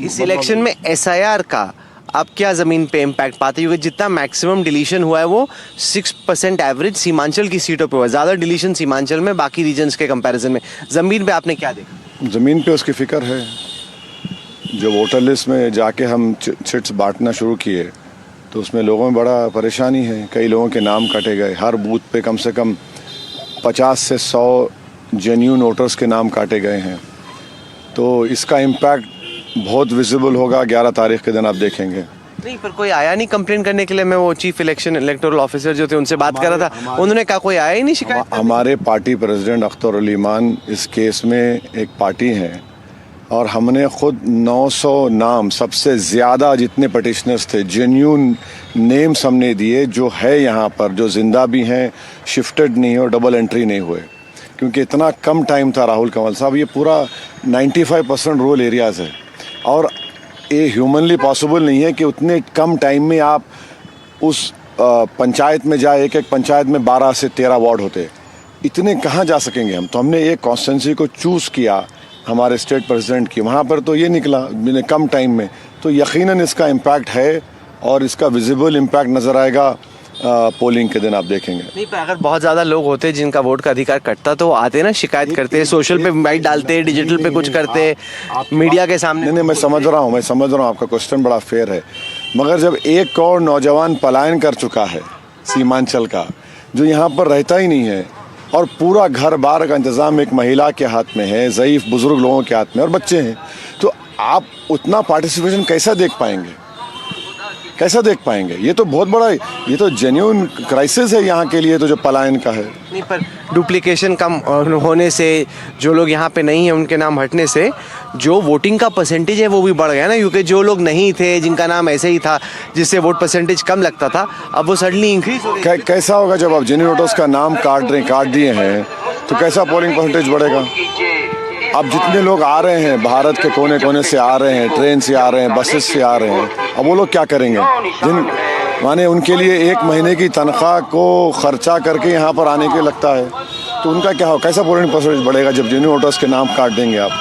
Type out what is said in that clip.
इस इलेक्शन में एसआईआर का आप क्या ज़मीन पे इम्पैक्ट पाते हैं, क्योंकि जितना मैक्सिमम डिलीशन हुआ है वो 6% एवरेज सीमांचल की सीटों पे हुआ, ज़्यादा डिलीशन सीमांचल में बाकी रीजन्स के कंपैरिजन में। ज़मीन पे आपने क्या देखा? ज़मीन पे उसकी फ़िक्र है। जो वोटर लिस्ट में जाके हम चिट्स बांटना शुरू किए तो उसमें लोगों में बड़ा परेशानी है। कई लोगों के नाम कटे गए। हर बूथ पे कम से कम 50 से 100 जेन्यून वोटर्स के नाम काटे गए हैं। तो इसका इम्पैक्ट बहुत विजिबल होगा 11 तारीख के दिन, आप देखेंगे। नहीं, पर कोई आया नहीं कंप्लेन करने के लिए। मैं वो चीफ इलेक्शन इलेक्टोरल ऑफिसर जो थे उनसे बात कर रहा था, उन्होंने कहा कोई आया ही नहीं शिकायत। हमारे पार्टी प्रेसिडेंट अख्तर अली मान इस केस में एक पार्टी हैं और हमने खुद 900 नाम, सबसे ज़्यादा जितने पटिशनर्स थे, जेन्यून नेम्स हमने दिए जो है यहाँ पर, जो जिंदा भी हैं, शिफ्टेड नहीं और डबल एंट्री नहीं हुए, क्योंकि इतना कम टाइम था। राहुल कंवल साहब, ये पूरा 95% रूरल एरियाज़ है और ये ह्यूमनली पॉसिबल नहीं है कि उतने कम टाइम में आप उस पंचायत में जाए। एक एक पंचायत में 12 से 13 वार्ड होते, इतने कहाँ जा सकेंगे हम। तो हमने एक कॉन्स्टिट्यूंसी को चूज़ किया हमारे स्टेट प्रेसिडेंट की, वहाँ पर तो ये निकला कम टाइम में। तो यकीनन इसका इम्पैक्ट है और इसका विजिबल इम्पैक्ट नज़र आएगा पोलिंग के दिन, आप देखेंगे। नहीं, पर अगर बहुत ज़्यादा लोग होते जिनका वोट का अधिकार कटता तो वो आते ना, शिकायत करते, सोशल पे बाइट डालते, डिजिटल पे कुछ करते, मीडिया के सामने। नहीं, मैं समझ रहा हूँ, आपका क्वेश्चन बड़ा फेयर है। मगर जब 1 करोड़ नौजवान पलायन कर चुका है सीमांचल का, जो यहाँ पर रहता ही नहीं है, और पूरा घर बार का इंतज़ाम एक महिला के हाथ में है, ज़ईफ़ बुज़ुर्ग लोगों के हाथ में और बच्चे हैं, तो आप उतना पार्टिसिपेशन कैसा देख पाएंगे? ये तो बहुत बड़ा, ये तो जेन्युइन क्राइसिस है यहाँ के लिए, तो जो पलायन का है। नहीं, पर डुप्लीकेशन कम होने से, जो लोग यहाँ पे नहीं हैं उनके नाम हटने से जो वोटिंग का परसेंटेज है वो भी बढ़ गया ना, क्योंकि जो लोग नहीं थे, जिनका नाम ऐसे ही था, जिससे वोट परसेंटेज कम लगता था, अब वो सडनली इंक्रीज हो गया। कैसा होगा जब आप जेन्युइन वोटर्स का नाम काट दिए हैं, तो कैसा पोलिंग परसेंटेज बढ़ेगा? अब जितने लोग आ रहे हैं, भारत के कोने कोने से आ रहे हैं, ट्रेन से आ रहे हैं, बसेस से आ रहे हैं, अब वो लोग क्या करेंगे? माने उनके लिए 1 महीने की तनख्वाह को खर्चा करके यहाँ पर आने के लगता है, तो उनका क्या हो, कैसा पोलिंग परसेंटेज बढ़ेगा जब जेन्युइन वोटर्स के नाम काट देंगे आप?